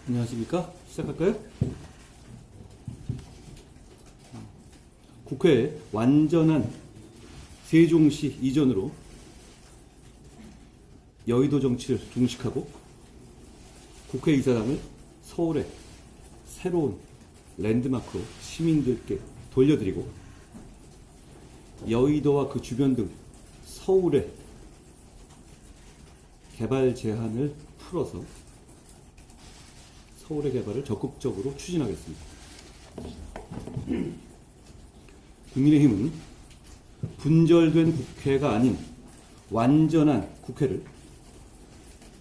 안녕하십니까? 시작할까요? 국회의 완전한 세종시 이전으로 여의도 정치를 종식하고 국회의사당을 서울의 새로운 랜드마크로 시민들께 돌려드리고 여의도와 그 주변 등 서울의 개발 제한을 풀어서 서울의 개발을 적극적으로 추진하겠습니다. 국민의힘은 분절된 국회가 아닌 완전한 국회를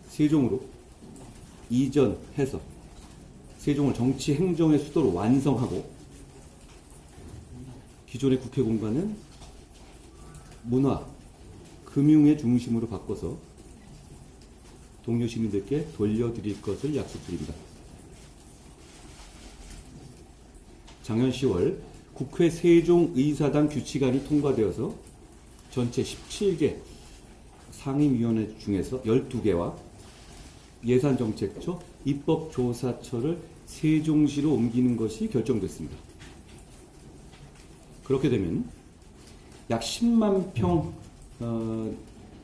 세종으로 이전해서 세종을 정치 행정의 수도로 완성하고 기존의 국회 공간은 문화, 금융의 중심으로 바꿔서 동료 시민들께 돌려드릴 것을 약속드립니다. 작년 10월 국회 세종의사당 규칙안이 통과되어서 전체 17개 상임위원회 중에서 12개와 예산정책처, 입법조사처를 세종시로 옮기는 것이 결정됐습니다. 그렇게 되면 약 10만 평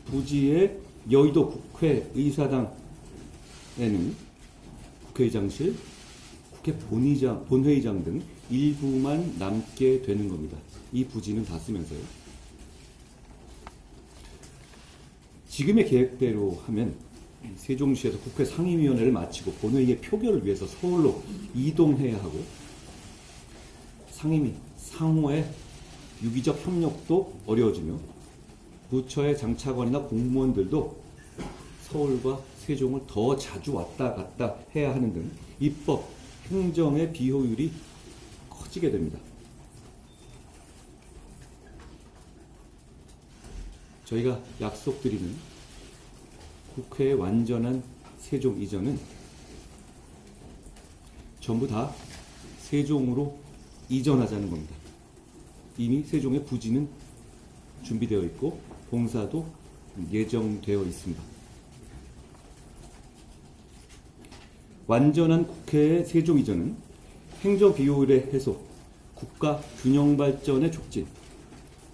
부지의 여의도 국회의사당에는 국회의장실, 국회 본회의장 등 일부만 남게 되는 겁니다. 이 부지는 다 쓰면서요. 지금의 계획대로 하면 세종시에서 국회 상임위원회를 마치고 본회의의 표결을 위해서 서울로 이동해야 하고 상임위, 상호의 유기적 협력도 어려워지며 부처의 장차관이나 공무원들도 서울과 세종을 더 자주 왔다 갔다 해야 하는 등 입법, 행정의 비효율이 커지게 됩니다. 저희가 약속드리는 국회의 완전한 세종 이전은 전부 다 세종으로 이전하자는 겁니다. 이미 세종의 부지는 준비되어 있고 공사도 예정되어 있습니다. 완전한 국회의 세종 이전은 행정 비효율의 해소, 국가 균형 발전의 촉진,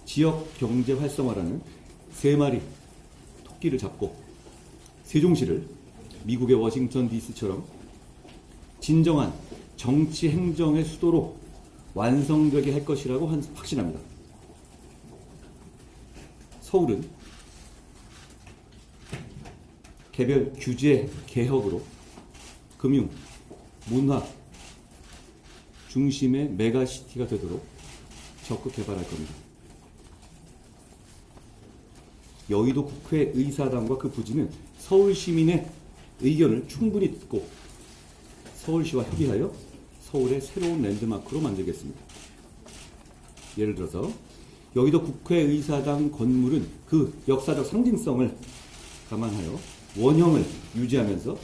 지역 경제 활성화라는 세 마리 토끼를 잡고 세종시를 미국의 워싱턴 DC처럼 진정한 정치 행정의 수도로 완성되게 할 것이라고 확신합니다. 서울은 개별 규제 개혁으로 금융, 문화 중심의 메가시티가 되도록 적극 개발할 겁니다. 여의도 국회의사당과 그 부지는 서울 시민의 의견을 충분히 듣고 서울시와 협의하여 서울의 새로운 랜드마크로 만들겠습니다. 예를 들어서 여의도 국회의사당 건물은 그 역사적 상징성을 감안하여 원형을 유지하면서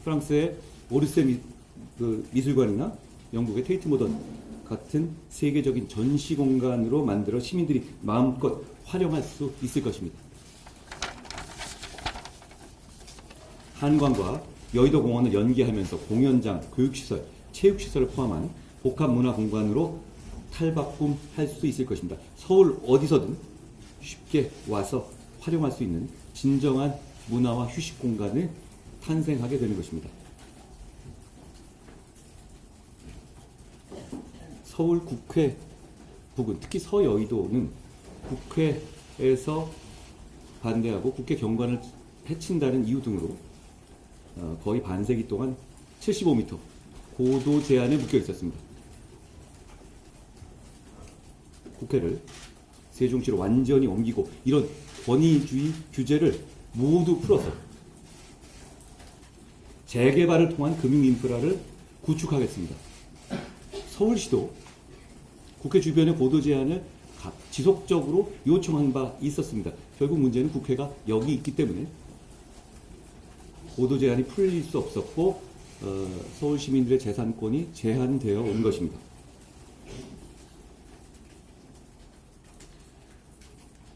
프랑스의 오르세 미술관이나 영국의 테이트 모던 같은 세계적인 전시 공간으로 만들어 시민들이 마음껏 활용할 수 있을 것입니다. 한강과 여의도 공원을 연계하면서 공연장, 교육시설, 체육시설을 포함한 복합문화공간으로 탈바꿈할 수 있을 것입니다. 서울 어디서든 쉽게 와서 활용할 수 있는 진정한 문화와 휴식 공간을 탄생하게 되는 것입니다. 서울 국회 부근, 특히 서여의도는 국회에서 반대하고 국회 경관을 해친다는 이유 등으로 거의 반세기 동안 75m 고도 제한에 묶여 있었습니다. 국회를 세종시로 완전히 옮기고 이런 권위주의 규제를 모두 풀어서 재개발을 통한 금융인프라를 구축하겠습니다. 서울시도 국회 주변의 고도 제한을 지속적으로 요청한 바 있었습니다. 결국 문제는 국회가 여기 있기 때문에 고도 제한이 풀릴 수 없었고 서울 시민들의 재산권이 제한되어 온 것입니다.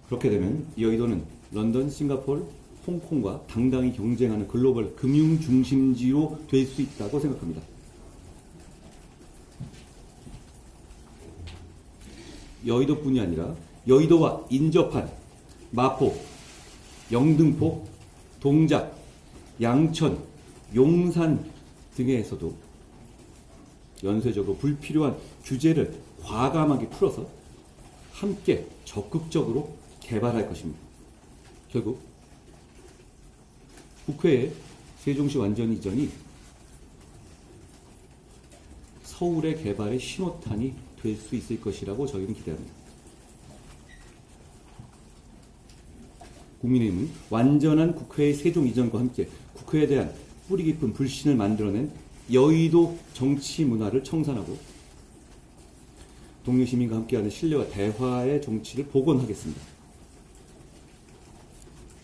그렇게 되면 여의도는 런던, 싱가포르, 홍콩과 당당히 경쟁하는 글로벌 금융 중심지로 될 수 있다고 생각합니다. 여의도뿐이 아니라 여의도와 인접한 마포, 영등포, 동작, 양천, 용산 등에서도 연쇄적으로 불필요한 규제를 과감하게 풀어서 함께 적극적으로 개발할 것입니다. 결국 국회의 세종시 완전 이전이 서울의 개발의 신호탄이 될 수 있을 것이라고 저희는 기대합니다. 국민의힘은 완전한 국회의 세종 이전과 함께 국회에 대한 뿌리 깊은 불신을 만들어낸 여의도 정치 문화를 청산하고 동료 시민과 함께하는 신뢰와 대화의 정치를 복원하겠습니다.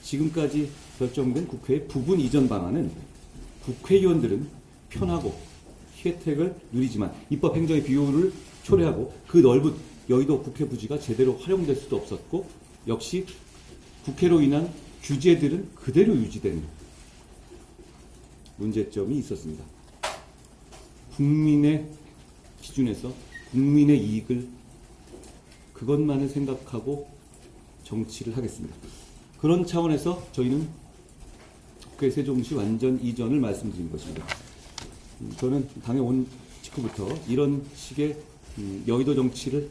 지금까지 결정된 국회의 부분 이전 방안은 국회의원들은 편하고 혜택을 누리지만 입법 행정의 비효율을 초래하고 그 넓은 여의도 국회 부지가 제대로 활용될 수도 없었고 역시 국회로 인한 규제들은 그대로 유지되는 문제점이 있었습니다. 국민의 기준에서 국민의 이익을 그것만을 생각하고 정치를 하겠습니다. 그런 차원에서 저희는 국회 세종시 완전 이전을 말씀드린 것입니다. 저는 당에 온 직후부터 이런 식의 여의도 정치를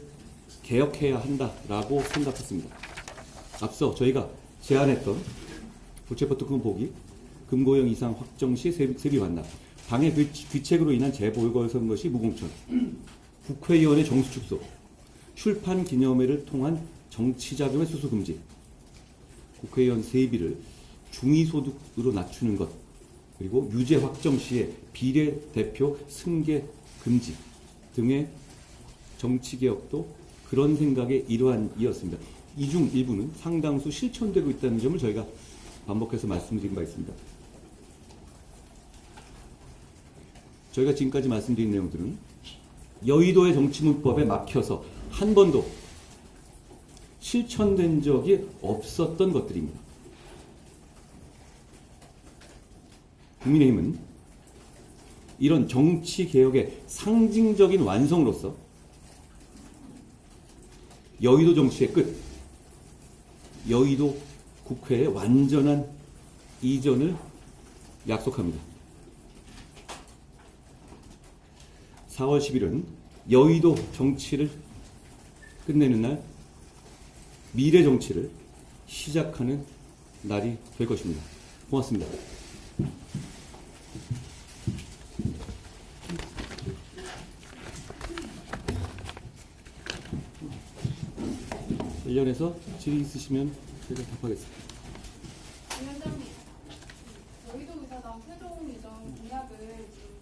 개혁해야 한다라고 생각했습니다. 앞서 저희가 제안했던 부채포트금 보기, 금고형 이상 확정 시 세비 반납, 당의 귀책으로 인한 재보궐선거 시 무공천, 국회의원의 정수 축소, 출판 기념회를 통한 정치자금의 수수 금지, 국회의원 세비를 중위소득으로 낮추는 것, 그리고 유죄 확정 시에 비례대표 승계 금지 등의 정치개혁도 그런 생각의 일환이었습니다. 이 중 일부는 상당수 실천되고 있다는 점을 저희가 반복해서 말씀드린 바 있습니다. 저희가 지금까지 말씀드린 내용들은 여의도의 정치문법에 막혀서 한 번도 실천된 적이 없었던 것들입니다. 국민의힘은 이런 정치개혁의 상징적인 완성으로서 여의도 정치의 끝, 여의도 국회의 완전한 이전을 약속합니다. 4월 10일은 여의도 정치를 끝내는 날, 미래 정치를 시작하는 날이 될 것입니다. 고맙습니다. 관련해서 질의 있으시면 제가 답하겠습니다. 위원장님, 여의도 의사당 세종 이전 공약을 지금